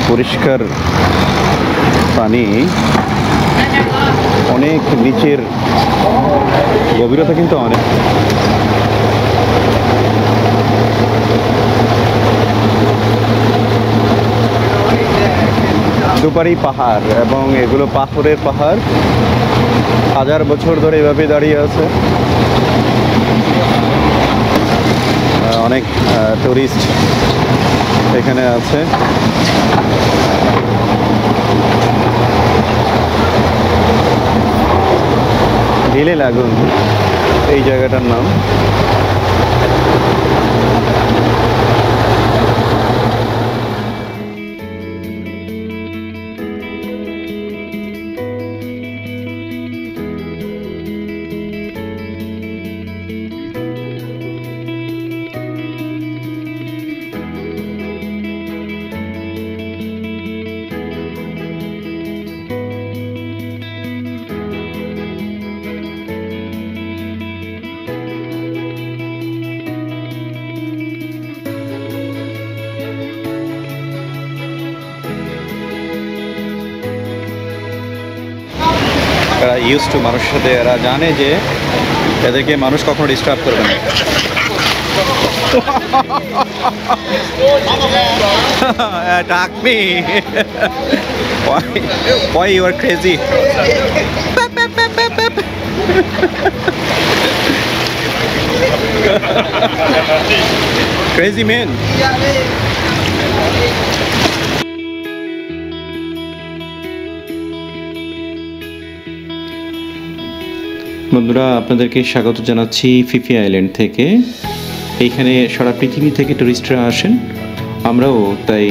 পরিষ্কার পানি, অনেক নিচের গভীরতা কিন্তু অনেক। দুপারি পাহাড় এবং এগুলো পাথরের পাহাড়, 1000 বছর ধরে এভাবে দাঁড়িয়ে আছে। অনেক টুরিস্ট এখানে আছে। লেহ লাগুন এই জায়গাটার নাম। এরা ইউজ টু মানুষের সাথে, এরা জানে যে এদেরকে মানুষ কখনো ডিস্টার্ব করবে না। Attack me. Why you are crazy? Crazy man. বন্ধুরা, আপনাদেরকে স্বাগত জানাচ্ছি ফিফি আইল্যান্ড থেকে। এইখানে সারা পৃথিবী থেকে টুরিস্টরা আসেন, আমরাও তাই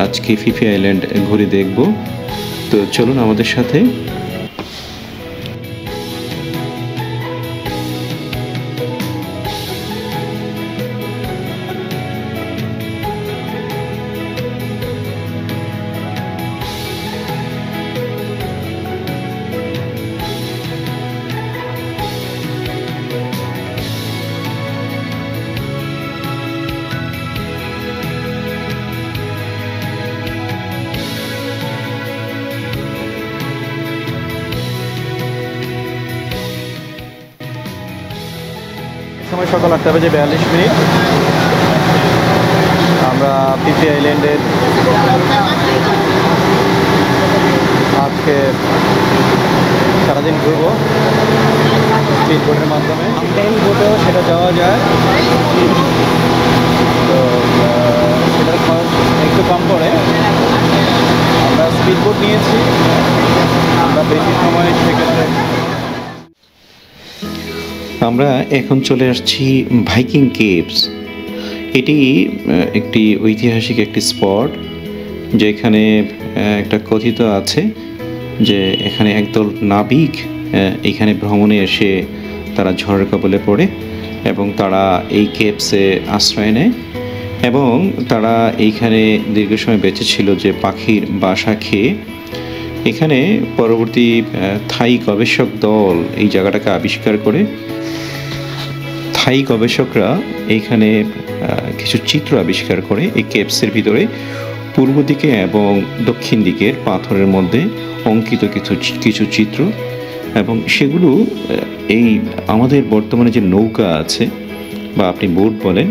আজকে ফিফি আইল্যান্ড ঘুরে দেখব। তো চলুন আমাদের সাথে। সময় সকাল 8:42। আমরা ফিফি আইল্যান্ডের আজকে সারাদিন ঘুরবো স্পিড বোটের মাধ্যমে। মাউন্টেন বোটেও সেটা যাওয়া যায়, তো সেটার খরচ একটু কম পড়ে। আমরা স্পিড বোট নিয়েছি, আমরা বেশি সময় সেক্ষেত্রে। আমরা এখন চলে আসছি ভাইকিং কেভস। এটি একটি ঐতিহাসিক একটি স্পট, যেখানে একটা কথিত আছে যে এখানে একদল নাবিক এখানে ভ্রমণে এসে তারা ঝড়ের কবলে পড়ে এবং তারা এই কেভসে আশ্রয় নেয় এবং তারা এইখানে দীর্ঘ সময় বেঁচে ছিল যে পাখির বাসা খেয়ে। এখানে পরবর্তী থাই গবেষক দল এই জায়গাটাকে আবিষ্কার করে। থাই গবেষকরা এইখানে কিছু চিত্র আবিষ্কার করে এই কেভসের ভিতরে, পূর্ব দিকে এবং দক্ষিণ দিকের পাথরের মধ্যে অঙ্কিত কিছু চিত্র, এবং সেগুলো এই আমাদের বর্তমানে যে নৌকা আছে বা আপনি বোট বলেন,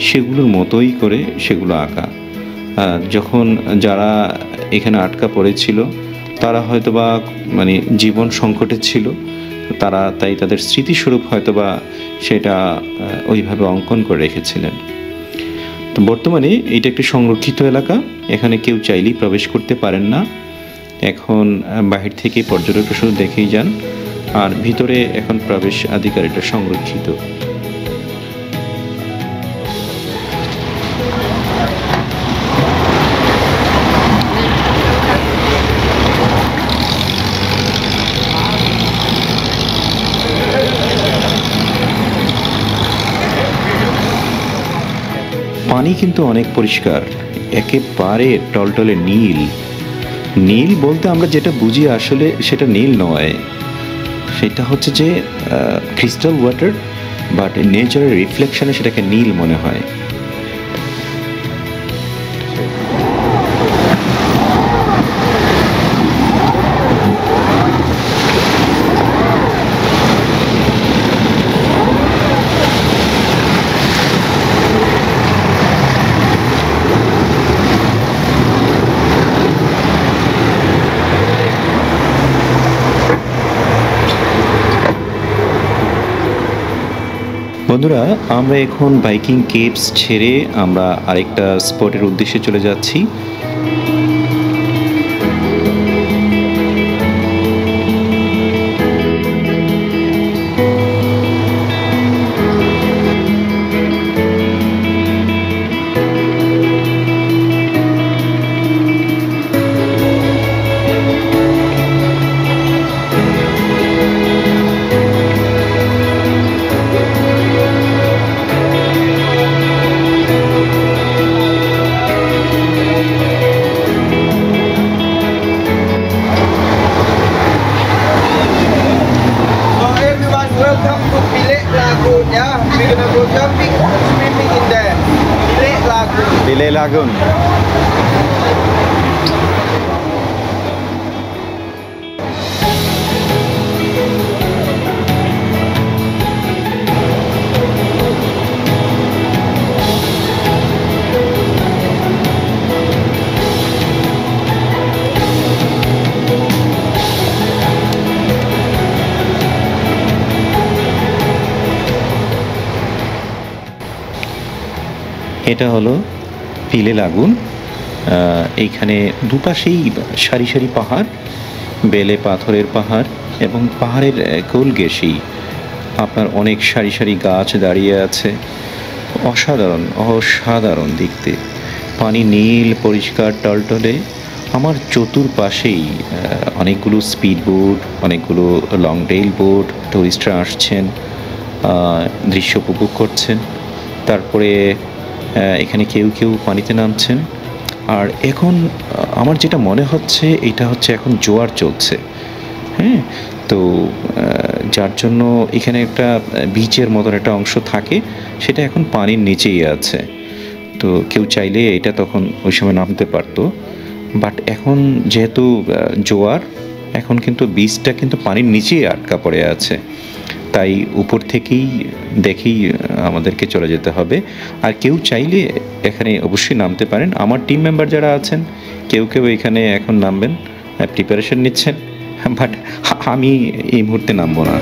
সেগুলোর মতোই করে সেগুলো আঁকা। যখন যারা এখানে আটকা পড়েছিল তারা হয়তোবা মানে জীবন সংকটে ছিল, তারা তাই তাদের স্মৃতিস্বরূপ হয়তোবা সেটা ওইভাবে অঙ্কন করে রেখেছিলেন। তো বর্তমানে এটা একটি সংরক্ষিত এলাকা, এখানে কেউ চাইলেই প্রবেশ করতে পারেন না। এখন বাহির থেকে পর্যটকরা শুধু দেখেই যান, আর ভিতরে এখন প্রবেশ অধিকার এটা সংরক্ষিত। পানি কিন্তু অনেক পরিষ্কার, একেবারে টলটলে নীল। নীল বলতে আমরা যেটা বুঝি আসলে সেটা নীল নয়, সেটা হচ্ছে যে ক্রিস্টাল ওয়াটার, বাট নেচারের রিফ্লেকশনে সেটাকে নীল মনে হয়। বন্ধুরা, আমরা এখন বাইকিং কেভস ছেড়ে আমরা আরেকটা স্পটের উদ্দেশ্যে চলে যাচ্ছি। Welcome to Leh Lagoon, yeah. We're gonna go jumping and swimming in there. Leh Lagoon. Leh Lagoon. এটা হলো পিলে লাগুন। এইখানে দুপাশেই সারি সারি পাহাড়, বেলে পাথরের পাহাড়, এবং পাহাড়ের কোল ঘেঁষেই আপনার অনেক সারি সারি গাছ দাঁড়িয়ে আছে। অসাধারণ অসাধারণ দেখতে, পানি নীল পরিষ্কার টলটলে। আমার চতুর্পাশেই অনেকগুলো স্পিড বোট, অনেকগুলো লং টেইল বোট, টুরিস্টরা আসছেন, দৃশ্য উপভোগ করছেন। তারপরে এখানে কেউ কেউ পানিতে নামছেন। আর এখন আমার যেটা মনে হচ্ছে, এটা হচ্ছে এখন জোয়ার চলছে, হ্যাঁ। তো যার জন্য এখানে একটা বিচের মতন একটা অংশ থাকে, সেটা এখন পানির নিচেই আছে। তো কেউ চাইলে এটা তখন ওই সময় নামতে পারতো, বাট এখন যেহেতু জোয়ার, এখন কিন্তু বিচটা কিন্তু পানির নিচেই আটকা পড়ে আছে। তাই উপর থেকেই দেখেই আমাদেরকে চলে যেতে হবে। আর কেউ চাইলে এখানে অবশ্যই নামতে পারেন। আমার টিম মেম্বার যারা আছেন, কেউ কেউ এখানে এখন নামবেন, প্রিপারেশন নিচ্ছেন, বাট আমি এই মুহূর্তে নামবো না।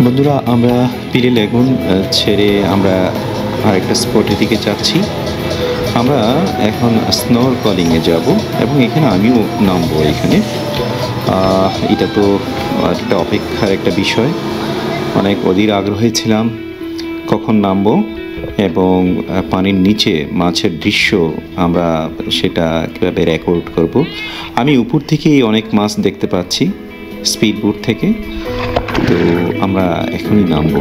বন্ধুরা, আমরা পিলে লেগুন ছেড়ে আমরা আরেকটা স্পটের দিকে যাচ্ছি। আমরা এখন স্নরকলিংয়ে যাব এবং এখানে আমিও নামবো। এখানে এটা তো একটা অপেক্ষার একটা বিষয়। অনেক অধীর আগ্রহে ছিলাম কখন নামবো এবং পানির নিচে মাছের দৃশ্য আমরা সেটা কীভাবে রেকর্ড করব। আমি উপর থেকেই অনেক মাছ দেখতে পাচ্ছি স্পিড বোট থেকে। তো আমরা এখনই নামবো।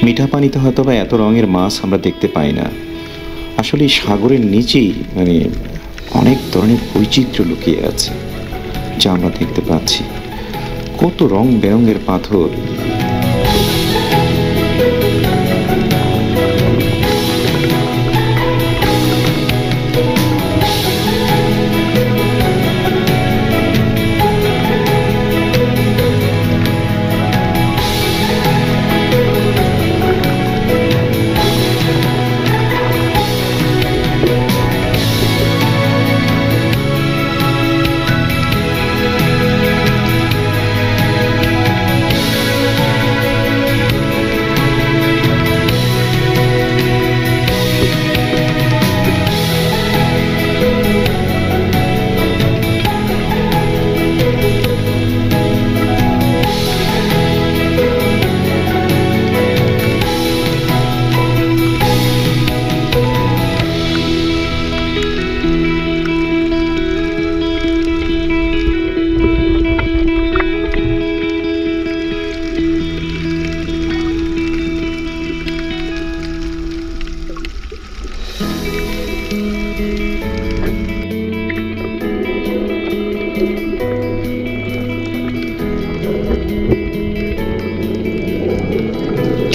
মিঠা পানিতে হয়তো বা এত রঙের মাছ আমরা দেখতে পাই না। আসলে সাগরের নিচেই মানে অনেক ধরনের বৈচিত্র্য লুকিয়ে আছে যা আমরা দেখতে পাচ্ছি। কত রং বেরঙের পাথর,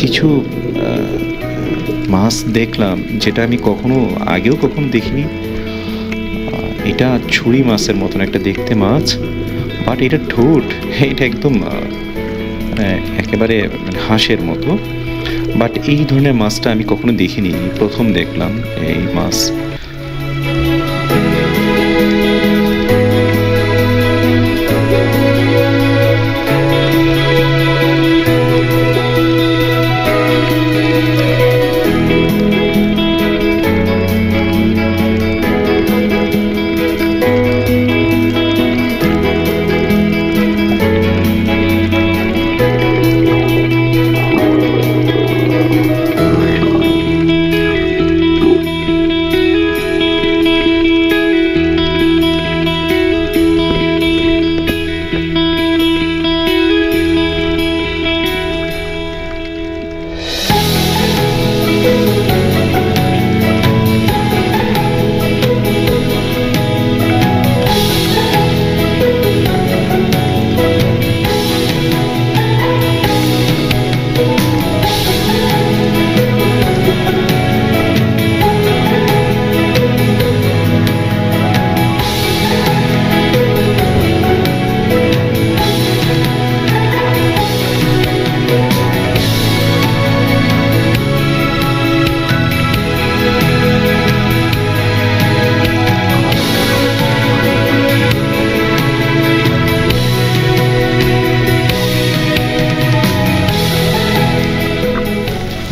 কিছু মাছ দেখলাম যেটা আমি আগেও কখনো দেখিনি। এটা ছুরি মাছের মতন একটা দেখতে মাছ, বাট এটা ঠোঁট, এটা একদম একেবারে হাঁসের মতো। বাট এই ধরনের মাছটা আমি কখনো দেখিনি, প্রথম দেখলাম এই মাছ।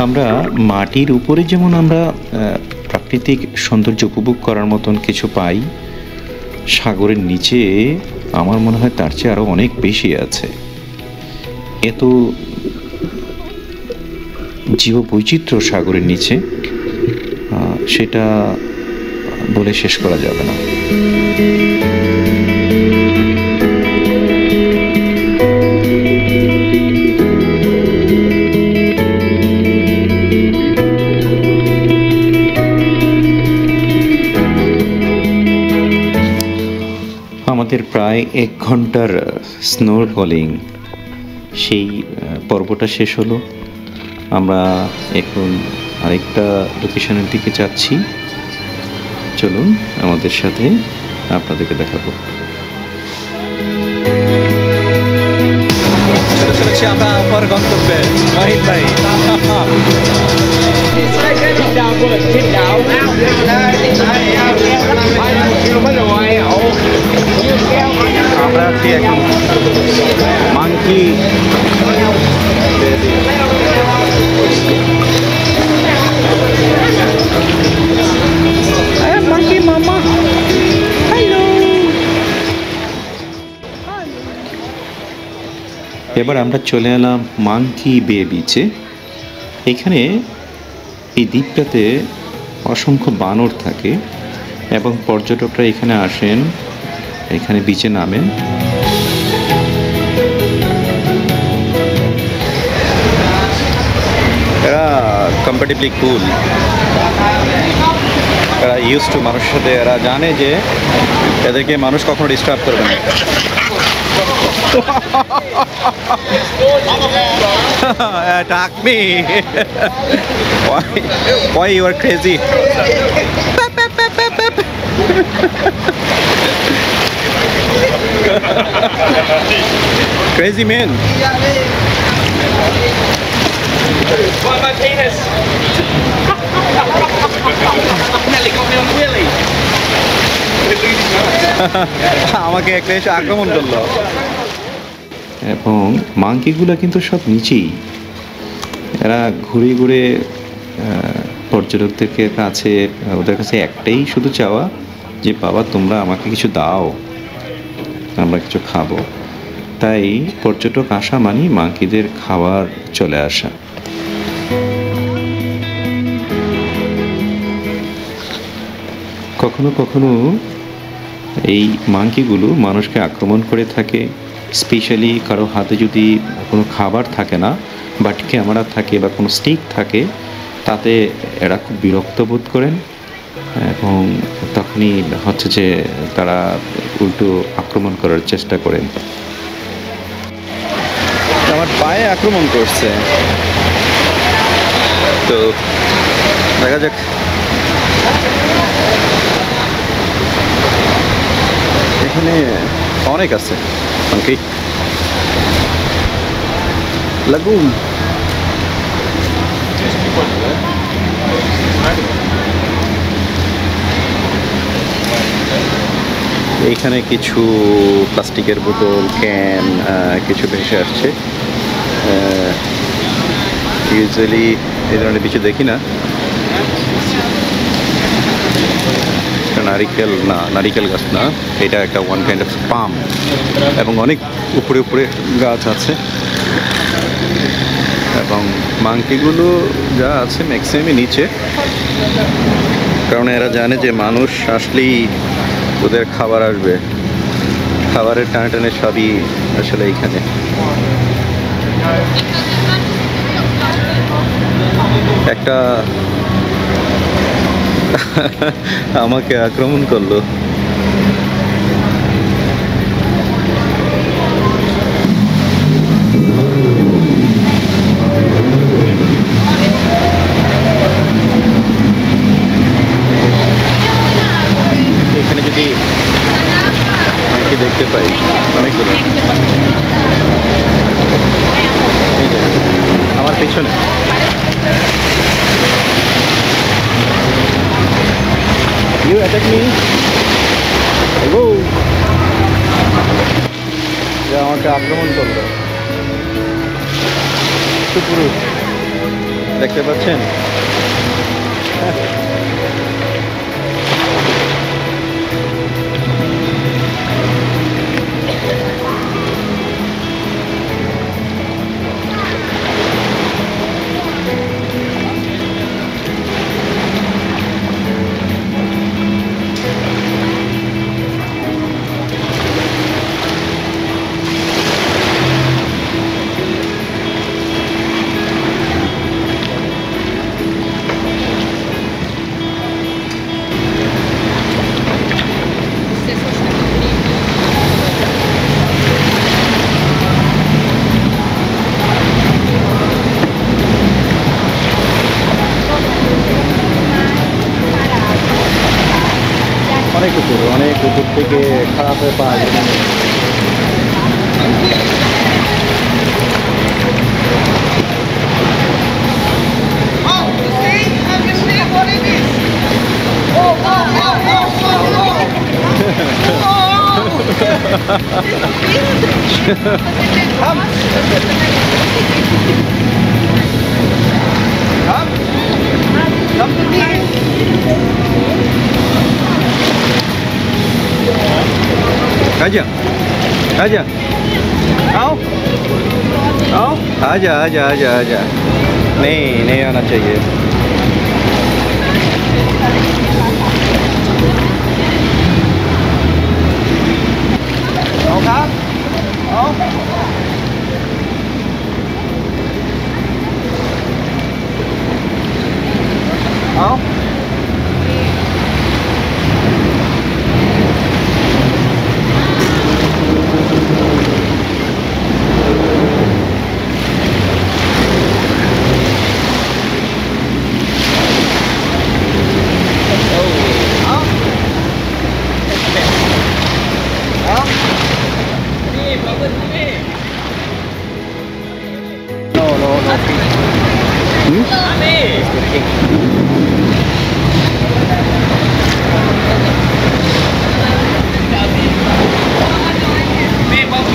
আমরা মাটির উপরে যেমন আমরা প্রাকৃতিক সৌন্দর্য উপভোগ করার মতন কিছু পাই, সাগরের নিচে আমার মনে হয় তার চেয়ে আরো অনেক বেশি আছে। এত জীববৈচিত্র্য সাগরের নিচে, সেটা বলে শেষ করা যাবে না। আমাদের প্রায় 1 ঘন্টার স্নোরকলিং সেই পর্বটা শেষ হলো। আমরা এখন আরেকটা লোকেশনের দিকে যাচ্ছি, চলুন আমাদের সাথে, আপনাদেরকে দেখাবো। চলেছি আমরা আমার গন্তব্যে PhiPhi। আমরা আছি এখন মাঙ্কি মাঙ্কি মামা, হ্যালো। এবার আমরা চলে এলাম মাঙ্কি বে বিচে। এখানে এই দ্বীপটাতে অসংখ্য বানর থাকে এবং পর্যটকরা এখানে আসেন, এখানে বিচে নামেন। এরা কমফোর্টেবলি কুল। এরা ইউজ টু মানুষের সাথে, এরা জানে যে এদেরকে মানুষ কখনো ডিস্টার্ব করবে না। Attack me. Why you are crazy? Crazy man. What my penis? Nearly got me on wheelie. আমাকে একটা এসে আক্রমণ করলো। এবং মাংকিগুলো কিন্তু সব নিচেই, এরা ঘুরে ঘুরে পর্যটকদেরকে কাছে, ওদের কাছে একটাই শুধু চাওয়া যে বাবা তোমরা আমাকে কিছু দাও, আমরা কিছু খাবো। তাই পর্যটক আসা মানে মাংকিদের খাবার চলে আসা। কখনো কখনো এই মাংকিগুলো মানুষকে আক্রমণ করে থাকে, স্পেশালি কারো হাতে যদি কোনো খাবার থাকে না, বাট ক্যামেরা থাকে বা কোনো স্টিক থাকে, তাতে এরা খুব বিরক্ত বোধ করেন এবং তখনই হচ্ছে যে তারা উল্টো আক্রমণ করার চেষ্টা করেন। আমার পায়ে আক্রমণ করছে, তো দেখা যাক। এখানে অনেক আছে মাংকি। লাগুন এইখানে কিছু প্লাস্টিকের বোতল, ক্যান কিছু ভেসে আসছে। ইউজুয়ালি এই ধরনের কিছু দেখি না। নারিকেল না, নারিকেল গাছ না, এটা একটা ওয়ান কাইন্ড অফ পাম, এবং অনেক উপরে উপরে গাছ আছে। এবং মাংকিগুলো যা আছে ম্যাক্সিমামই নিচে, কারণ এরা জানে যে মানুষ আসলেই ওদের খাবার আসবে। খাবারের টানে টানে সবই আসলে এইখানে। একটা আমাকে আক্রমণ করলো। এখানে যদি মাংকি দেখতে পাই অনেকগুলো, আমার পিছনে। You attack me? Go! যা আমাকে আক্রমণ করলো। পুরুষ দেখতে পাচ্ছেন? অনেক উপর থেকে খারাপ হয়ে পাওয়া যায়। Come to me. आजा आजा आओ आओ आजा आजा आजा आजा नहीं नहीं आना चाहिए आओ आओ आओ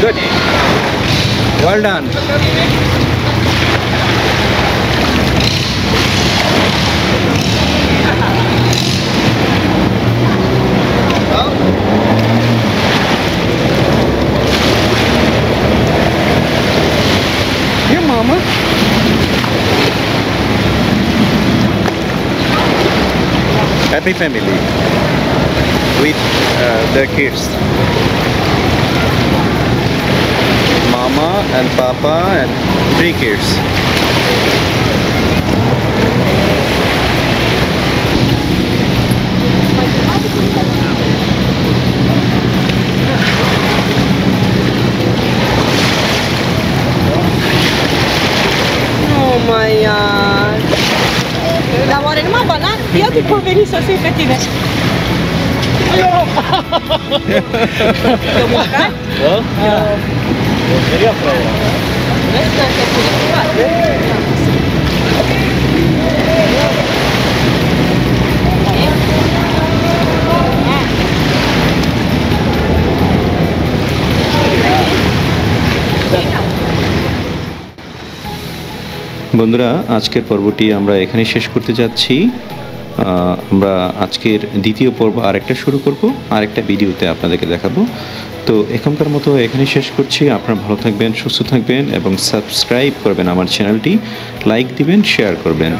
Good. Well done. Here, Mama. Happy family with their kids. Mama and Papa and 3 kids. Oh my god. Dar oare numai banan? Ia tu pe veni să fii pe tine. Te-o mâncat? Da? Seria fraia. বন্ধুরা আজকের পর্বটি আমরা এখানে শেষ করতে যাচ্ছি। আমরা আজকের দ্বিতীয় পর্ব আরেকটা শুরু করব, আরেকটা ভিডিওতে আপনাদেরকে দেখাবো। তো এখনকার মতো এখানে শেষ করছি। আপনারা ভালো থাকবেন, সুস্থ থাকবেন এবং সাবস্ক্রাইব করবেন আমার চ্যানেলটি, লাইক দিবেন, শেয়ার করবেন।